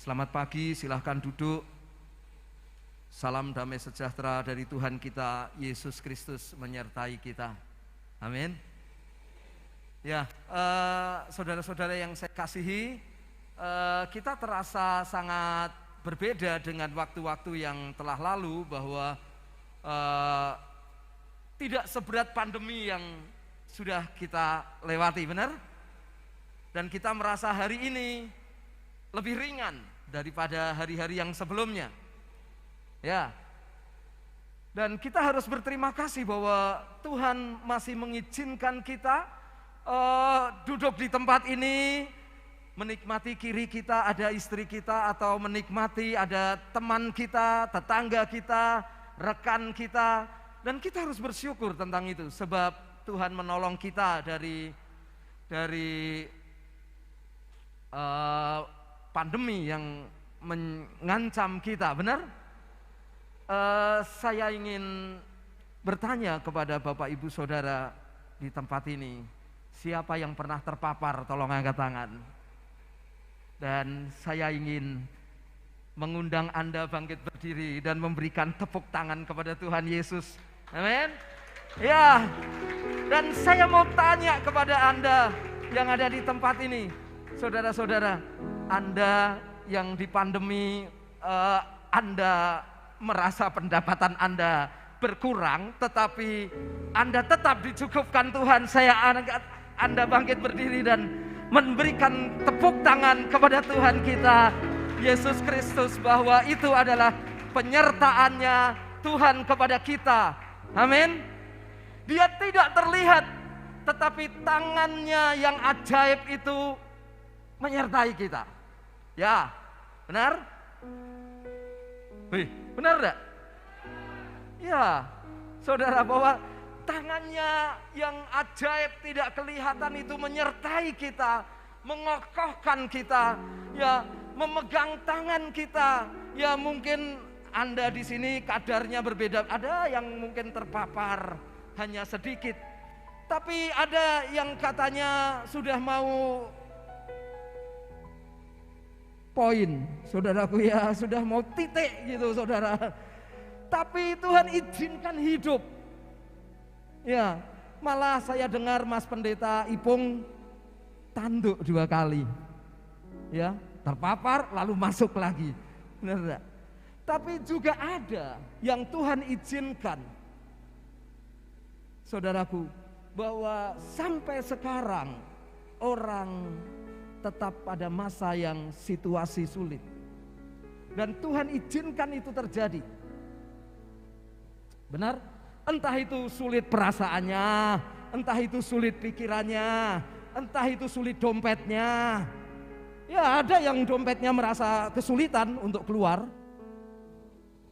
Selamat pagi, silahkan duduk. Salam damai sejahtera dari Tuhan kita, Yesus Kristus menyertai kita. Amin. Ya, saudara-saudara yang saya kasihi, kita terasa sangat berbeda dengan waktu-waktu yang telah lalu, bahwa tidak seberat pandemi yang sudah kita lewati, benar? Dan kita merasa hari ini lebih ringan daripada hari-hari yang sebelumnya. Ya. Dan kita harus berterima kasih bahwa Tuhan masih mengizinkan kita duduk di tempat ini, menikmati kiri kita ada istri kita, atau menikmati ada teman kita, tetangga kita, rekan kita. Dan kita harus bersyukur tentang itu, sebab Tuhan menolong kita dari pandemi yang mengancam kita, benar? Saya ingin bertanya kepada Bapak Ibu Saudara di tempat ini, siapa yang pernah terpapar? Tolong angkat tangan. Dan saya ingin mengundang Anda bangkit berdiri dan memberikan tepuk tangan kepada Tuhan Yesus. Amin. Ya. Dan saya mau tanya kepada Anda yang ada di tempat ini, saudara-saudara, Anda yang di pandemi, Anda merasa pendapatan Anda berkurang, tetapi Anda tetap dicukupkan Tuhan. Anda bangkit berdiri dan memberikan tepuk tangan kepada Tuhan kita, Yesus Kristus, bahwa itu adalah penyertaannya Tuhan kepada kita. Amin. Dia tidak terlihat, tetapi tangannya yang ajaib itu menyertai kita. Ya, benar? Benar enggak? Ya, saudara, bahwa tangannya yang ajaib tidak kelihatan itu menyertai kita, mengokohkan kita, ya, memegang tangan kita. Ya, mungkin Anda di sini kadarnya berbeda, ada yang mungkin terpapar hanya sedikit, tapi ada yang katanya sudah mau poin, saudaraku, ya, sudah mau titik gitu, saudara. Tapi Tuhan izinkan hidup. Ya, malah saya dengar Mas Pendeta Ipung tanduk 2 kali. Ya, terpapar lalu masuk lagi. Benar enggak? Tapi juga ada yang Tuhan izinkan, saudaraku, bahwa sampai sekarang orang tetap pada masa yang situasi sulit. Dan Tuhan izinkan itu terjadi. Benar? Entah itu sulit perasaannya, entah itu sulit pikirannya, entah itu sulit dompetnya. Ya, ada yang dompetnya merasa kesulitan untuk keluar.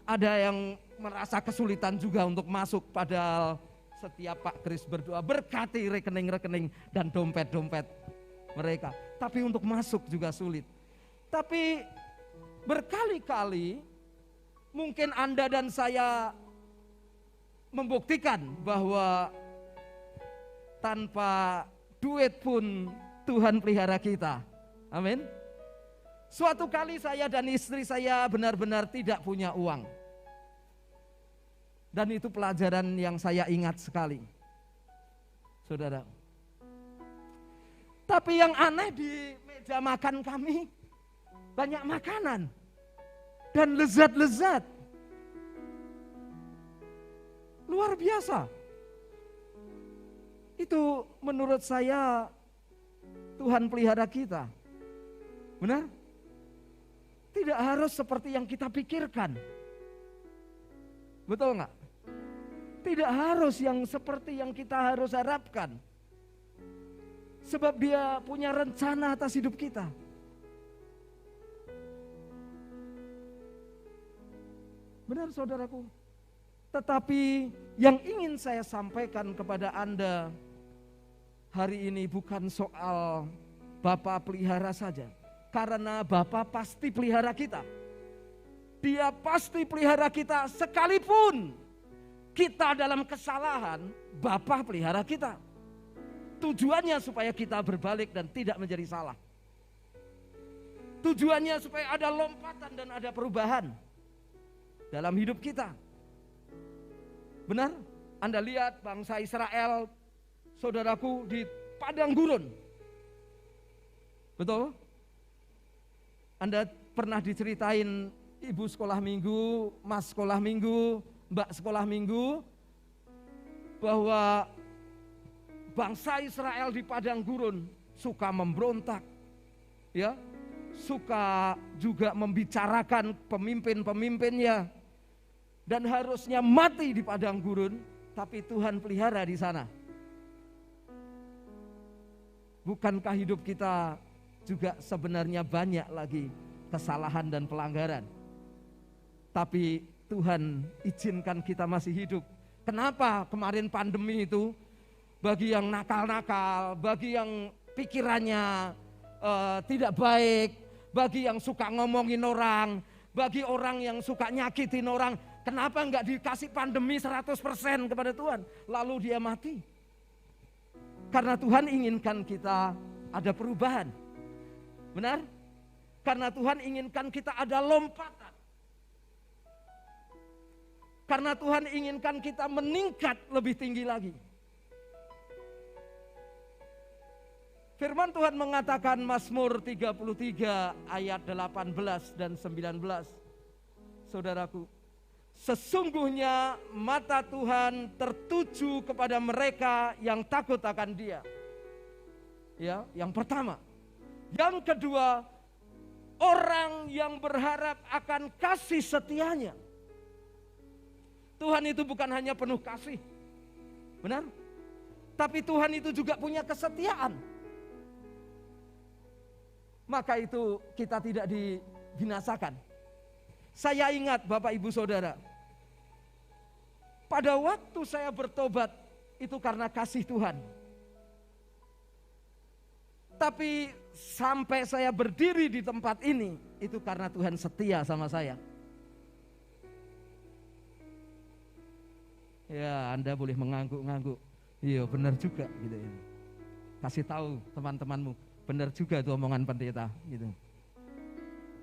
Ada yang merasa kesulitan juga untuk masuk, padahal setiap Pak Kris berdoa, berkati rekening-rekening dan dompet-dompet mereka. Tapi untuk masuk juga sulit. Tapi berkali-kali mungkin Anda dan saya membuktikan bahwa tanpa duit pun Tuhan pelihara kita. Amin. Suatu kali saya dan istri saya benar-benar tidak punya uang. Dan itu pelajaran yang saya ingat sekali, saudara. Tapi yang aneh, di meja makan kami banyak makanan dan lezat-lezat. Luar biasa. Itu menurut saya Tuhan pelihara kita. Benar? Tidak harus seperti yang kita pikirkan. Betul enggak? Tidak harus yang seperti yang kita harus harapkan. Sebab Dia punya rencana atas hidup kita. Benar, saudaraku. Tetapi yang ingin saya sampaikan kepada Anda hari ini bukan soal Bapa pelihara saja. Karena Bapa pasti pelihara kita. Dia pasti pelihara kita sekalipun kita dalam kesalahan, Bapa pelihara kita. Tujuannya supaya kita berbalik dan tidak menjadi salah. Tujuannya supaya ada lompatan dan ada perubahan dalam hidup kita. Benar? Anda lihat bangsa Israel, saudaraku, di padang gurun. Betul? Anda pernah diceritain ibu sekolah minggu, mas sekolah minggu, mbak sekolah minggu, bahwa bangsa Israel di padang gurun suka memberontak, ya, suka juga membicarakan pemimpin-pemimpinnya, dan harusnya mati di padang gurun, tapi Tuhan pelihara di sana. Bukankah hidup kita juga sebenarnya banyak lagi kesalahan dan pelanggaran, tapi Tuhan izinkan kita masih hidup. Kenapa kemarin pandemi itu bagi yang nakal-nakal, bagi yang pikirannya tidak baik, bagi yang suka ngomongin orang, bagi orang yang suka nyakitin orang, kenapa enggak dikasih pandemi 100% kepada Tuhan, lalu dia mati? Karena Tuhan inginkan kita ada perubahan. Benar? Karena Tuhan inginkan kita ada lompatan. Karena Tuhan inginkan kita meningkat lebih tinggi lagi. Firman Tuhan mengatakan Mazmur 33 ayat 18 dan 19. Saudaraku, sesungguhnya mata Tuhan tertuju kepada mereka yang takut akan Dia. Ya, yang pertama. Yang kedua, orang yang berharap akan kasih setianya. Tuhan itu bukan hanya penuh kasih, benar? Tapi Tuhan itu juga punya kesetiaan. Maka itu kita tidak dibinasakan. Saya ingat Bapak Ibu Saudara, pada waktu saya bertobat itu karena kasih Tuhan. Tapi sampai saya berdiri di tempat ini, itu karena Tuhan setia sama saya. Ya, Anda boleh mengangguk-ngangguk. Iya, benar juga gitu ya. Kasih tahu teman-temanmu, benar juga itu omongan pendeta gitu.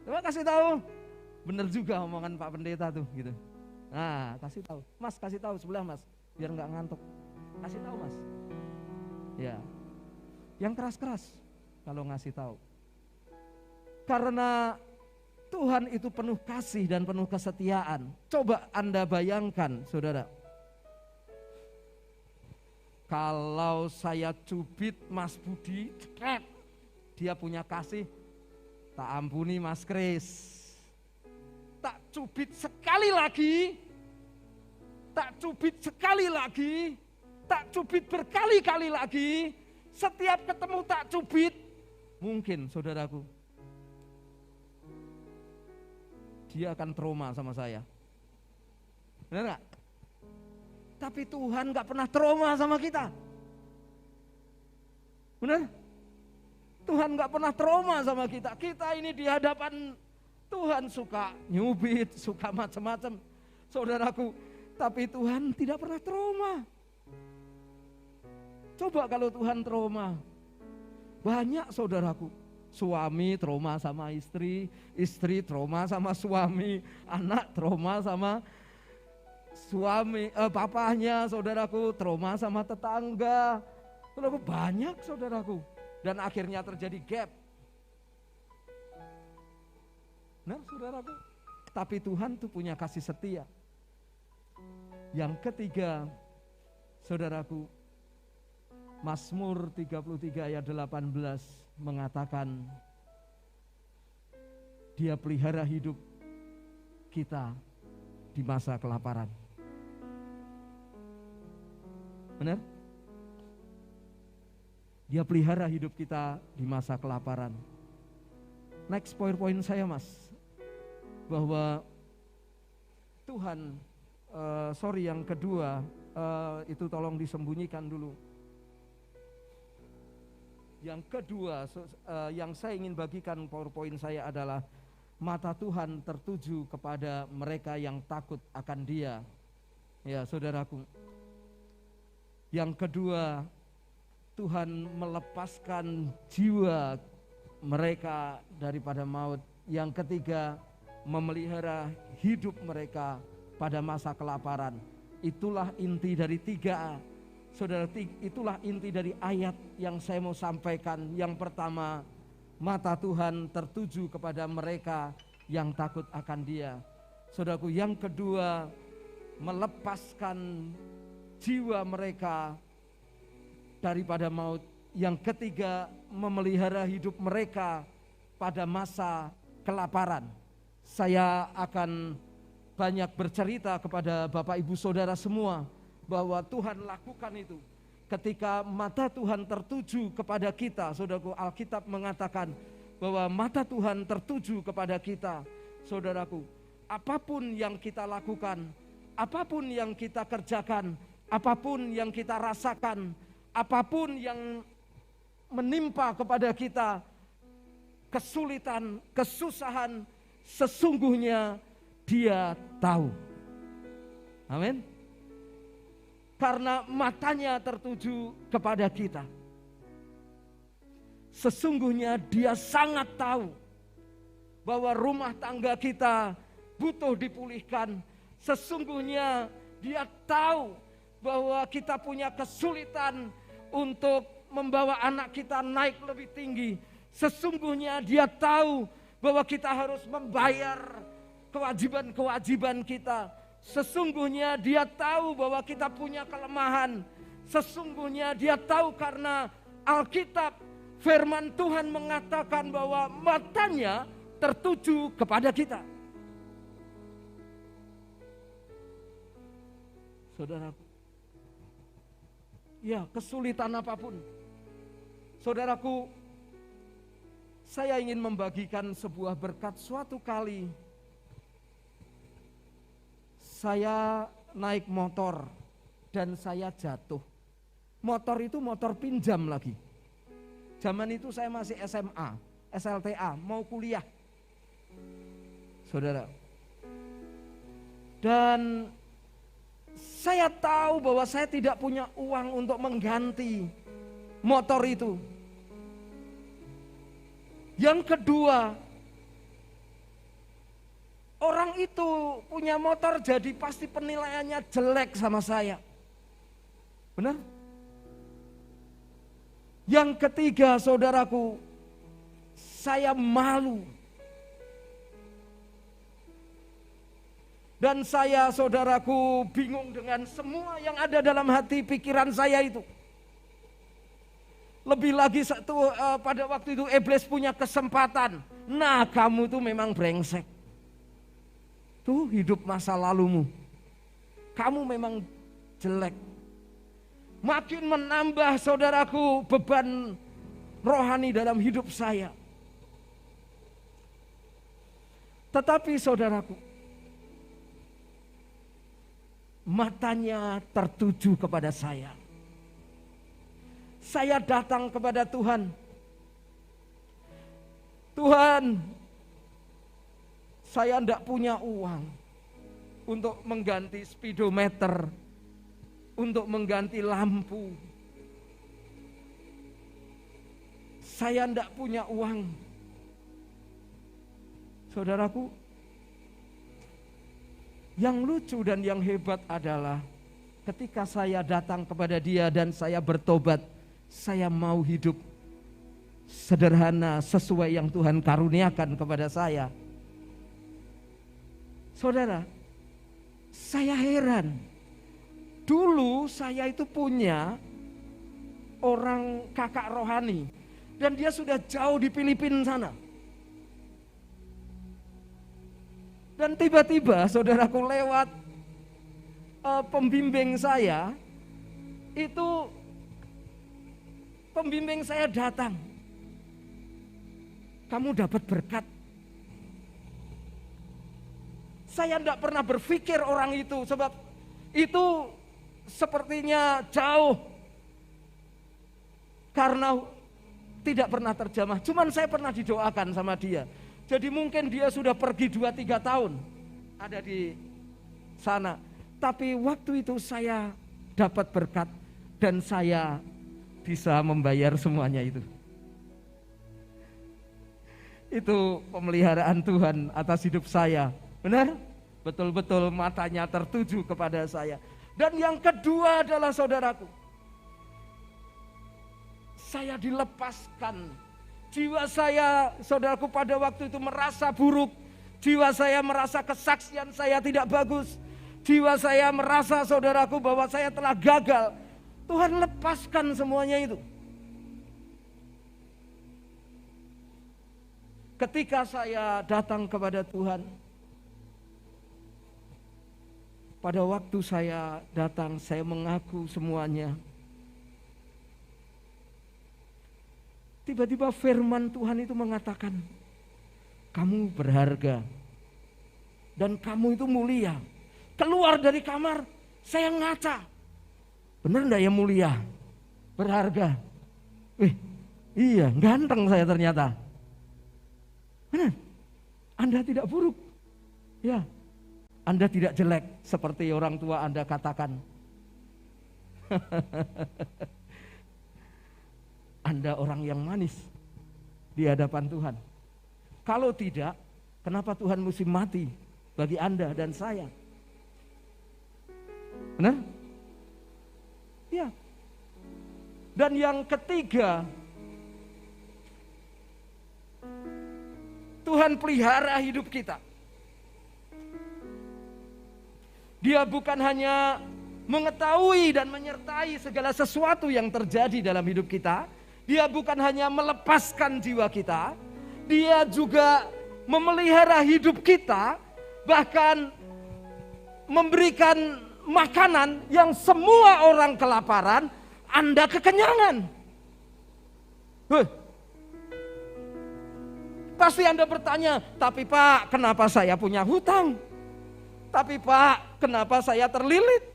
Coba kasih tahu, benar juga omongan Pak Pendeta tuh gitu. Nah, kasih tahu. Mas, kasih tahu sebelah Mas, biar nggak ngantuk. Kasih tahu Mas. Ya. Yang keras-keras kalau ngasih tahu. Karena Tuhan itu penuh kasih dan penuh kesetiaan. Coba Anda bayangkan, Saudara. Kalau saya cubit Mas Budi, dia punya kasih, tak ampuni Mas Kris. Tak cubit sekali lagi, tak cubit sekali lagi, tak cubit berkali-kali lagi, setiap ketemu tak cubit, mungkin saudaraku, dia akan trauma sama saya. Benar gak? Tapi Tuhan gak pernah trauma sama kita. Benar? Tuhan gak pernah trauma sama kita. Kita ini di hadapan Tuhan suka nyubit, suka macam-macam. Saudaraku, tapi Tuhan tidak pernah trauma. Coba kalau Tuhan trauma. Banyak saudaraku. Suami trauma sama istri, istri trauma sama suami, anak trauma sama suami, papahnya, saudaraku, trauma sama tetangga. Saudaraku, banyak saudaraku. Dan akhirnya terjadi gap. Nah saudaraku, tapi Tuhan tuh punya kasih setia. Yang ketiga, saudaraku, Mazmur 33 ayat 18 mengatakan, Dia pelihara hidup kita di masa kelaparan. Benar? Dia pelihara hidup kita di masa kelaparan. Next PowerPoint saya Mas, bahwa Tuhan, yang kedua, itu tolong disembunyikan dulu. Yang kedua, yang saya ingin bagikan PowerPoint saya adalah mata Tuhan tertuju kepada mereka yang takut akan Dia. Ya, saudaraku. Yang kedua, Tuhan melepaskan jiwa mereka daripada maut. Yang ketiga, memelihara hidup mereka pada masa kelaparan. Itulah inti dari 3A. Saudara, itulah inti dari ayat yang saya mau sampaikan. Yang pertama, mata Tuhan tertuju kepada mereka yang takut akan Dia. Saudaraku, yang kedua, melepaskan jiwa mereka daripada maut. Yang ketiga, memelihara hidup mereka pada masa kelaparan. Saya akan banyak bercerita kepada Bapak Ibu Saudara semua bahwa Tuhan lakukan itu. Ketika mata Tuhan tertuju kepada kita, saudaraku, Alkitab mengatakan bahwa mata Tuhan tertuju kepada kita. Saudaraku, apapun yang kita lakukan, apapun yang kita kerjakan, apapun yang kita rasakan, apapun yang menimpa kepada kita, kesulitan, kesusahan, sesungguhnya Dia tahu. Amin. Karena matanya tertuju kepada kita. Sesungguhnya Dia sangat tahu bahwa rumah tangga kita butuh dipulihkan. Sesungguhnya Dia tahu bahwa kita punya kesulitan untuk membawa anak kita naik lebih tinggi. Sesungguhnya Dia tahu bahwa kita harus membayar kewajiban-kewajiban kita. Sesungguhnya Dia tahu bahwa kita punya kelemahan. Sesungguhnya Dia tahu karena Alkitab, firman Tuhan mengatakan bahwa matanya tertuju kepada kita. Saudaraku, ya, kesulitan apapun, saudaraku, saya ingin membagikan sebuah berkat. Suatu kali saya naik motor dan saya jatuh. Motor itu motor pinjam lagi. Zaman itu saya masih SMA, SLTA, mau kuliah. Saudara. Dan saya tahu bahwa saya tidak punya uang untuk mengganti motor itu. Yang kedua, orang itu punya motor jadi pasti penilaiannya jelek sama saya. Benar? Yang ketiga, saudaraku, saya malu. Dan saya, saudaraku, bingung dengan semua yang ada dalam hati pikiran saya itu. Lebih lagi pada waktu itu iblis punya kesempatan. Nah, kamu tuh memang brengsek. Tuh hidup masa lalumu. Kamu memang jelek. Makin menambah, saudaraku, beban rohani dalam hidup saya. Tetapi saudaraku, matanya tertuju kepada saya. Saya datang kepada Tuhan. Tuhan, saya tidak punya uang untuk mengganti speedometer, untuk mengganti lampu. Saya tidak punya uang. Saudaraku, yang lucu dan yang hebat adalah ketika saya datang kepada Dia dan saya bertobat, saya mau hidup sederhana sesuai yang Tuhan karuniakan kepada saya. Saudara, saya heran. Dulu saya itu punya orang kakak rohani dan dia sudah jauh di Filipina sana. Dan tiba-tiba saudaraku lewat pembimbing saya, itu pembimbing saya datang. Kamu dapat berkat. Saya tidak pernah berpikir orang itu, sebab itu sepertinya jauh. Karena tidak pernah terjamah. Cuman saya pernah didoakan sama dia. Jadi mungkin dia sudah pergi 2-3 tahun ada di sana. Tapi waktu itu saya dapat berkat dan saya bisa membayar semuanya itu. Itu pemeliharaan Tuhan atas hidup saya. Benar? Betul-betul matanya tertuju kepada saya. Dan yang kedua adalah saudaraku, saya dilepaskan. Jiwa saya, saudaraku, pada waktu itu merasa buruk. Jiwa saya merasa kesaksian saya tidak bagus. Jiwa saya merasa, saudaraku, bahwa saya telah gagal. Tuhan lepaskan semuanya itu. Ketika saya datang kepada Tuhan, pada waktu saya datang, saya mengaku semuanya. Tiba-tiba firman Tuhan itu mengatakan, kamu berharga dan kamu itu mulia. Keluar dari kamar, saya ngaca. Benar enggak ya mulia? Berharga. Iya, ganteng saya ternyata. Benar? Anda tidak buruk. Ya, Anda tidak jelek seperti orang tua Anda katakan. Anda orang yang manis di hadapan Tuhan. Kalau tidak, kenapa Tuhan mesti mati bagi Anda dan saya? Benar? Ya. Dan yang ketiga, Tuhan pelihara hidup kita. Dia bukan hanya mengetahui dan menyertai segala sesuatu yang terjadi dalam hidup kita. Dia bukan hanya melepaskan jiwa kita. Dia juga memelihara hidup kita. Bahkan memberikan makanan yang semua orang kelaparan, Anda kekenyangan. Pasti Anda bertanya, tapi Pak, kenapa saya punya hutang? Tapi Pak, kenapa saya terlilit?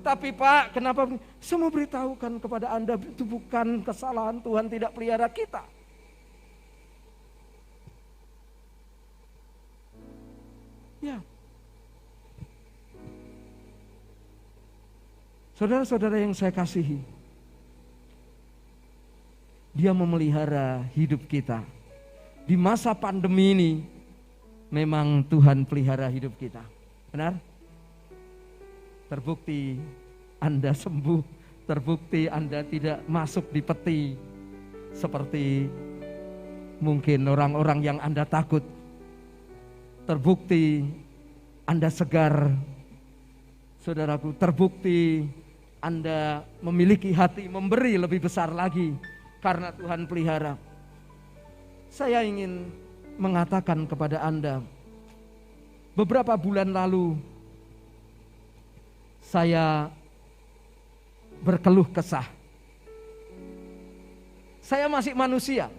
Tapi Pak, kenapa? Saya mau beritahukan kepada Anda, itu bukan kesalahan Tuhan tidak pelihara kita. Ya. Saudara-saudara yang saya kasihi, Dia memelihara hidup kita. Di masa pandemi ini, memang Tuhan pelihara hidup kita. Benar? Terbukti Anda sembuh, terbukti Anda tidak masuk di peti seperti mungkin orang-orang yang Anda takut. Terbukti Anda segar, saudaraku, terbukti Anda memiliki hati memberi lebih besar lagi karena Tuhan pelihara. Saya ingin mengatakan kepada Anda, beberapa bulan lalu saya berkeluh kesah. Saya masih manusia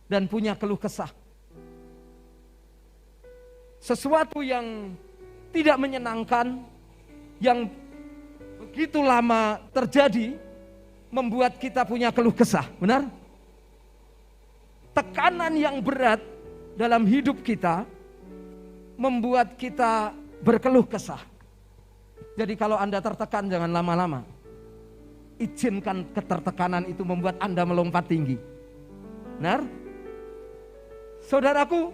dan punya keluh kesah. Sesuatu yang tidak menyenangkan, yang begitu lama terjadi, membuat kita punya keluh kesah, benar? Tekanan yang berat dalam hidup kita membuat kita berkeluh kesah. Jadi kalau Anda tertekan jangan lama-lama. Izinkan ketertekanan itu membuat Anda melompat tinggi. Benar? Saudaraku,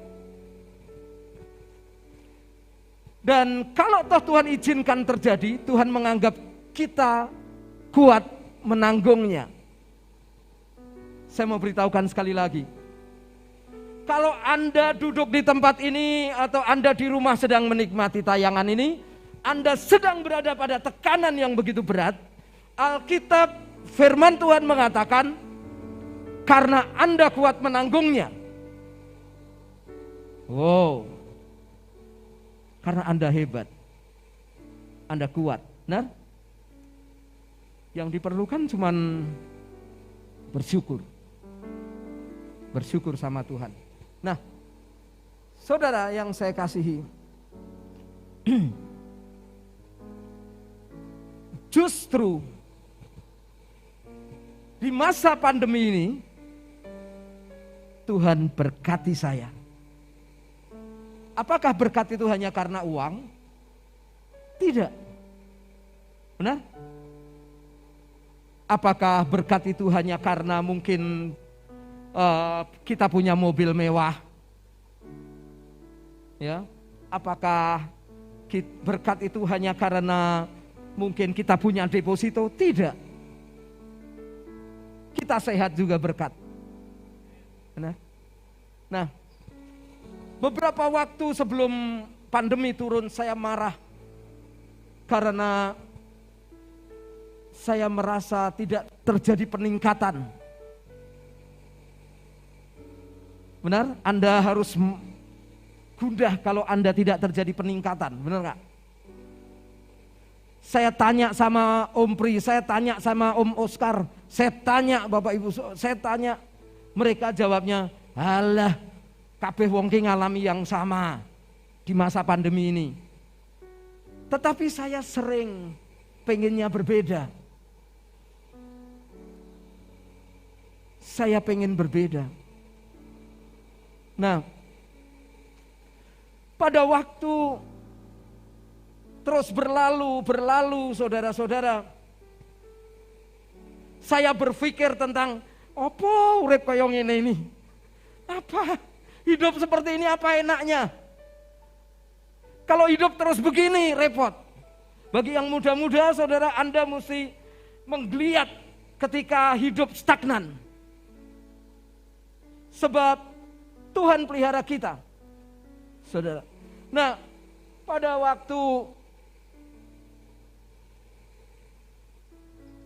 dan kalau toh Tuhan izinkan terjadi, Tuhan menganggap kita kuat menanggungnya. Saya mau beritahukan sekali lagi. Kalau Anda duduk di tempat ini atau Anda di rumah sedang menikmati tayangan ini, Anda sedang berada pada tekanan yang begitu berat. Alkitab, firman Tuhan mengatakan, karena Anda kuat menanggungnya. Wow. Karena Anda hebat. Anda kuat. Nah, yang diperlukan cuman bersyukur. Bersyukur sama Tuhan. Nah, saudara yang saya kasihi, justru di masa pandemi ini Tuhan berkati saya. Apakah berkat itu hanya karena uang? Tidak. Benar? Apakah berkat itu hanya karena mungkin kita punya mobil mewah? Ya, apakah berkat itu hanya karena mungkin kita punya deposito? Tidak. Kita sehat juga berkat. Nah, beberapa waktu sebelum pandemi turun saya marah karena saya merasa tidak terjadi peningkatan. Benar? Anda harus gundah kalau Anda tidak terjadi peningkatan, benar nggak? Saya tanya sama Om Pri, saya tanya sama Om Oscar, saya tanya Bapak Ibu, saya tanya, mereka jawabnya, alah, kabeh wong ki ngalami yang sama di masa pandemi ini. Tetapi saya sering pengennya berbeda. Saya pengen berbeda. Nah, pada waktu terus berlalu saudara-saudara, saya berpikir tentang apa urip kaya ngene ini? Apa hidup seperti ini apa enaknya? Kalau hidup terus begini repot. Bagi yang muda-muda saudara, Anda mesti menggeliat ketika hidup stagnan. Sebab Tuhan pelihara kita, saudara. Nah, pada waktu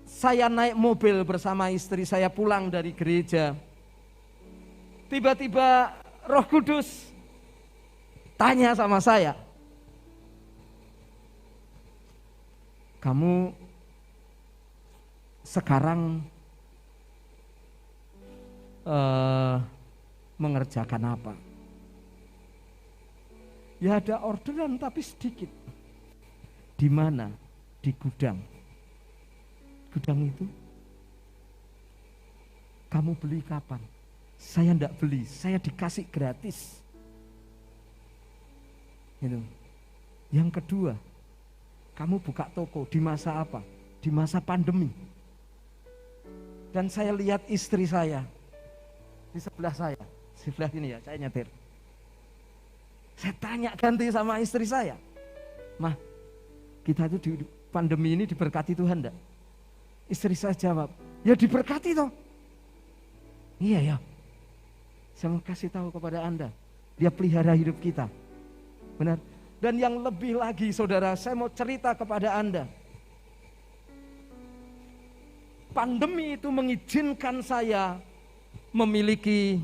saya naik mobil bersama istri saya pulang dari gereja, tiba-tiba Roh Kudus tanya sama saya, kamu sekarang mengerjakan apa? Ya ada orderan tapi sedikit. Di mana? Di gudang. Gudang itu kamu beli kapan? Saya enggak beli, saya dikasih gratis. Gitu. Yang kedua, kamu buka toko di masa apa? Di masa pandemi. Dan saya lihat istri saya di sebelah saya. Sebelah sini ya, saya nyetir. Saya tanya ganti sama istri saya, Mah, kita itu di pandemi ini diberkati Tuhan enggak? Istri saya jawab, ya diberkati toh. Iya ya, saya mau kasih tahu kepada Anda, Dia pelihara hidup kita. Benar. Dan yang lebih lagi saudara, saya mau cerita kepada Anda. Pandemi itu mengizinkan saya memiliki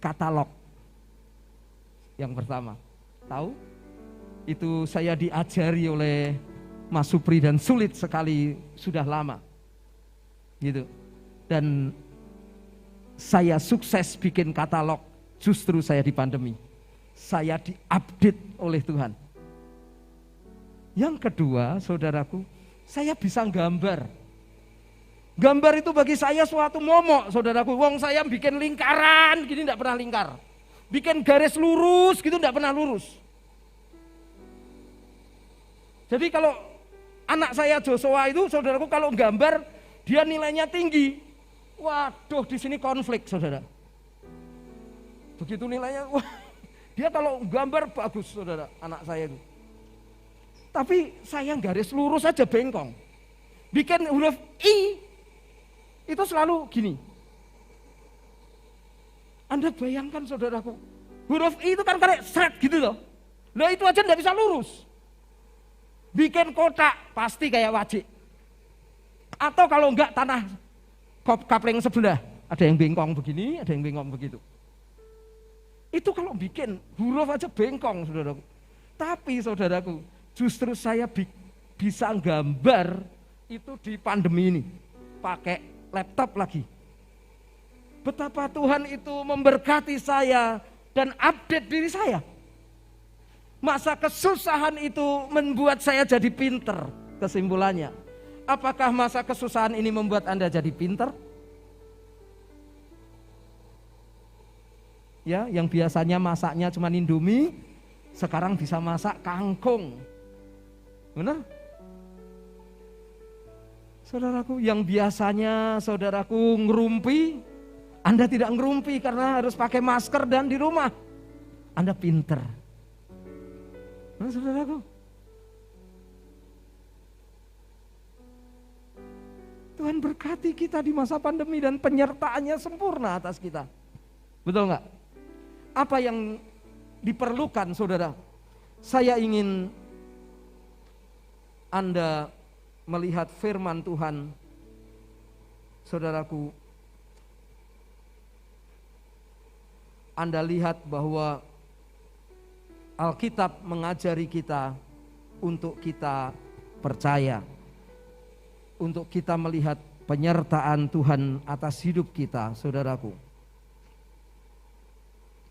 katalog. Yang pertama, tahu? Itu saya diajari oleh Mas Supri dan sulit sekali, sudah lama. Gitu. Dan saya sukses bikin katalog, justru saya di pandemi. Saya diupdate oleh Tuhan. Yang kedua, saudaraku, saya bisa gambar. Gambar itu bagi saya suatu momok, saudaraku. Wong saya bikin lingkaran, gini enggak pernah lingkar. Bikin garis lurus, gitu enggak pernah lurus. Jadi kalau anak saya Joshua itu, saudaraku, kalau gambar, dia nilainya tinggi. Waduh, di sini konflik, saudara. Begitu nilainya, wah, dia kalau gambar bagus, saudara, anak saya itu. Tapi saya garis lurus aja bengkong. Bikin huruf I, itu selalu gini. Anda bayangkan saudaraku, huruf I itu kan kayak seret gitu loh. Nah itu aja enggak bisa lurus. Bikin kotak pasti kayak wajik. Atau kalau enggak tanah kapling sebelah, ada yang bengkong begini, ada yang bengkong begitu. Itu kalau bikin huruf aja bengkong saudaraku. Tapi saudaraku, justru saya bisa gambar itu di pandemi ini. Pakai laptop lagi. Betapa Tuhan itu memberkati saya dan update diri saya. Masa kesusahan itu membuat saya jadi pinter. Kesimpulannya, apakah masa kesusahan ini membuat Anda jadi pinter? Ya, yang biasanya masaknya cuma Indomie, sekarang bisa masak kangkung. Benar? Saudaraku, yang biasanya saudaraku ngerumpi, Anda tidak ngerumpi karena harus pakai masker dan di rumah. Anda pinter. Nah, saudaraku, Tuhan berkati kita di masa pandemi dan penyertaannya sempurna atas kita. Betul nggak? Apa yang diperlukan, saudara? Saya ingin Anda melihat firman Tuhan, saudaraku. Anda lihat bahwa Alkitab mengajari kita untuk kita percaya, untuk kita melihat penyertaan Tuhan atas hidup kita, saudaraku.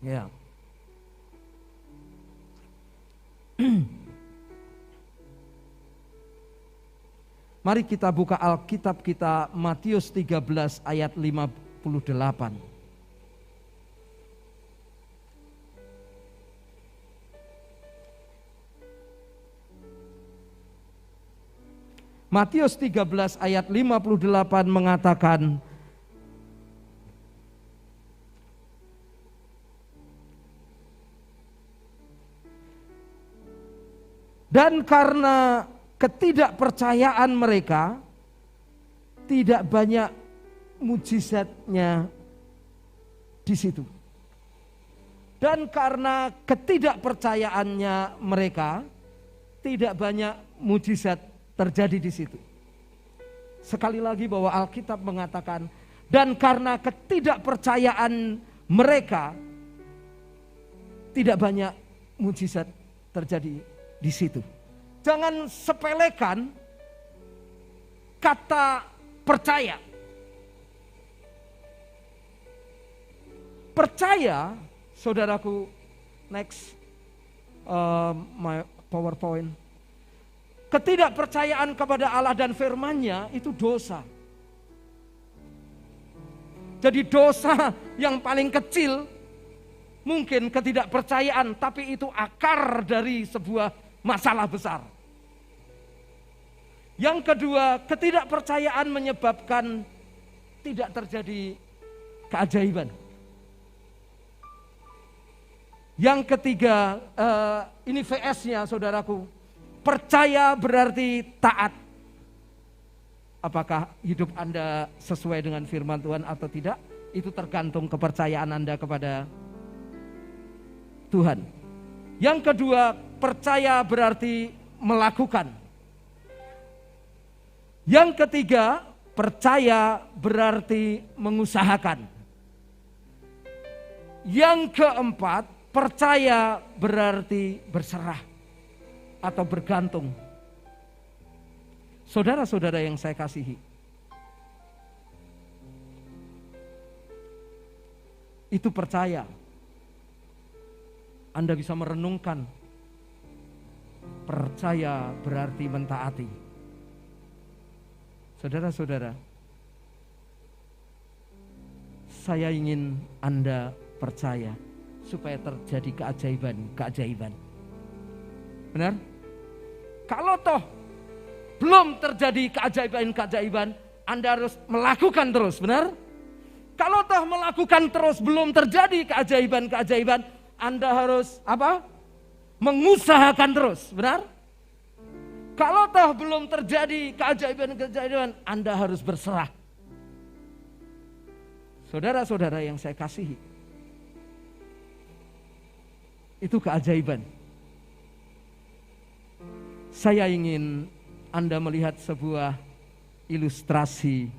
Ya. Mari kita buka Alkitab kita, Matius 13 ayat 58. Matius 13 ayat 58 mengatakan, dan karena ketidakpercayaan mereka, tidak banyak mujizatnya di situ. Dan karena ketidakpercayaannya mereka, tidak banyak mujizat terjadi di situ. Sekali lagi bahwa Alkitab mengatakan, dan karena ketidakpercayaan mereka, tidak banyak mujizat terjadi di situ. Jangan sepelekan kata percaya. Percaya, saudaraku, next my PowerPoint. Ketidakpercayaan kepada Allah dan firman-Nya itu dosa. Jadi dosa yang paling kecil mungkin ketidakpercayaan, tapi itu akar dari sebuah masalah besar. Yang kedua, ketidakpercayaan menyebabkan tidak terjadi keajaiban. Yang ketiga, ini VS-nya saudaraku, percaya berarti taat. Apakah hidup Anda sesuai dengan firman Tuhan atau tidak? Itu tergantung kepercayaan Anda kepada Tuhan. Yang kedua, percaya berarti melakukan. Yang ketiga, percaya berarti mengusahakan. Yang keempat, percaya berarti berserah atau bergantung. Saudara-saudara yang saya kasihi, itu percaya. Anda bisa merenungkan, percaya berarti mentaati. Saudara-saudara, saya ingin Anda percaya supaya terjadi keajaiban. Benar? Kalau toh belum terjadi keajaiban, Anda harus melakukan terus, benar? Kalau toh melakukan terus belum terjadi keajaiban, Anda harus apa? Mengusahakan terus, benar? Kalau toh belum terjadi keajaiban, Anda harus berserah. Saudara-saudara yang saya kasihi, itu keajaiban. Saya ingin Anda melihat sebuah ilustrasi.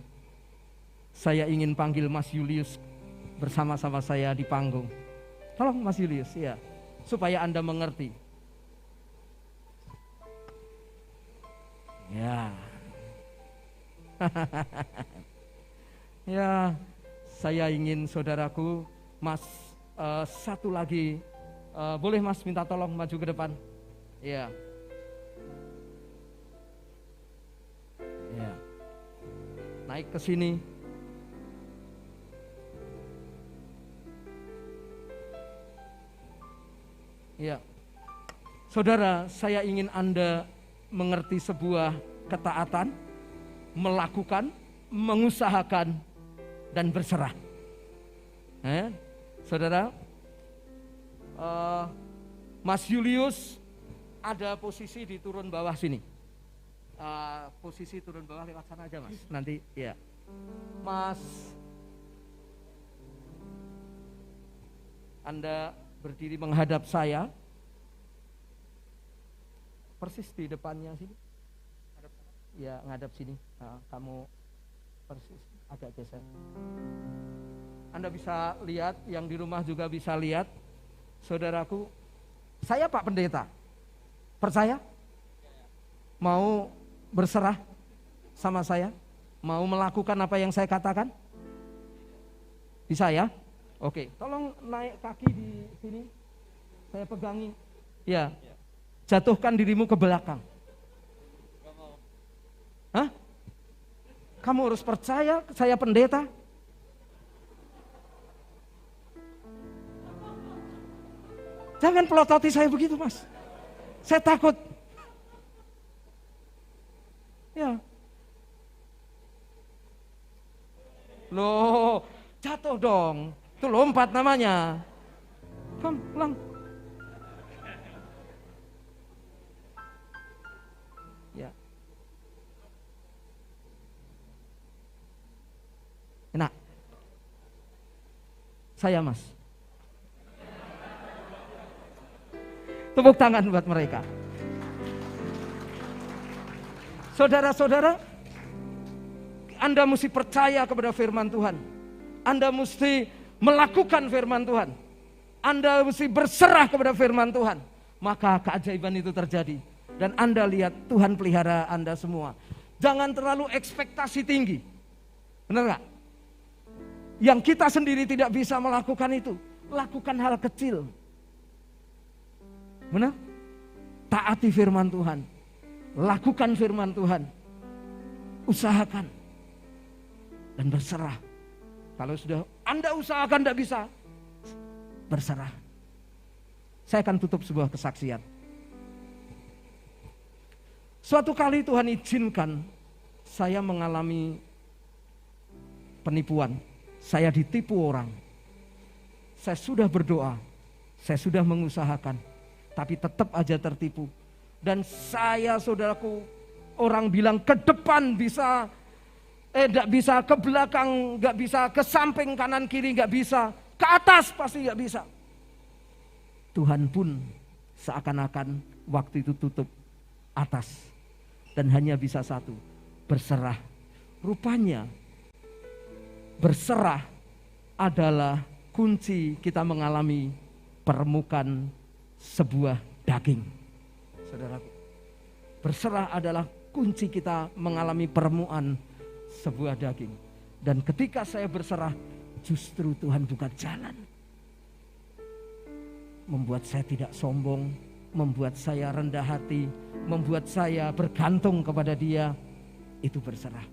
Saya ingin panggil Mas Julius bersama-sama saya di panggung. Tolong Mas Julius, ya, supaya Anda mengerti. Ya. Ya, saya ingin saudaraku, Mas, satu lagi, boleh Mas minta tolong maju ke depan? Ya. Ya. Naik ke sini. Ya. Saudara, saya ingin Anda mengerti sebuah ketaatan melakukan, mengusahakan, dan berserah. Saudara, Mas Julius ada posisi di turun bawah sini. Posisi turun bawah lewat sana aja Mas. Nanti ya. Mas, Anda berdiri menghadap saya. Persis di depannya sini. Ya, ngadap sini. Kamu persis agak geser. Anda bisa lihat, yang di rumah juga bisa lihat. Saudaraku, saya Pak Pendeta. Percaya? Mau berserah sama saya? Mau melakukan apa yang saya katakan? Bisa ya? Oke, tolong naik kaki di sini. Saya pegangi. Ya. Jatuhkan dirimu ke belakang. Hah? Kamu harus percaya saya pendeta. Jangan pelototi saya begitu Mas. Saya takut. Ya. Loh, jatuh dong. Itu lompat namanya. Kom, pulang. Ya. Enak. Saya Mas. Tepuk tangan buat mereka. Saudara-saudara, Anda mesti percaya kepada firman Tuhan. Anda mesti melakukan firman Tuhan. Anda mesti berserah kepada firman Tuhan. Maka keajaiban itu terjadi. Dan Anda lihat Tuhan pelihara Anda semua. Jangan terlalu ekspektasi tinggi. Benar gak? Yang kita sendiri tidak bisa melakukan itu. Lakukan hal kecil. Benar? Taati firman Tuhan. Lakukan firman Tuhan. Usahakan. Dan berserah. Kalau sudah Anda usahakan tidak bisa, berserah. Saya akan tutup sebuah kesaksian. Suatu kali Tuhan izinkan saya mengalami penipuan. Saya ditipu orang. Saya sudah berdoa. Saya sudah mengusahakan. Tapi tetap aja tertipu. Dan saya, saudaraku, orang bilang ke depan bisa, tidak bisa, ke belakang nggak bisa, ke samping kanan kiri nggak bisa, ke atas pasti nggak bisa. Tuhan pun seakan-akan waktu itu tutup atas dan hanya bisa satu, berserah. Rupanya berserah adalah kunci kita mengalami permukaan sebuah daging. Saudaraku, berserah adalah kunci kita mengalami permukaan sebuah daging. Dan ketika saya berserah, justru Tuhan buka jalan. Membuat saya tidak sombong, membuat saya rendah hati, membuat saya bergantung kepada Dia. Itu berserah.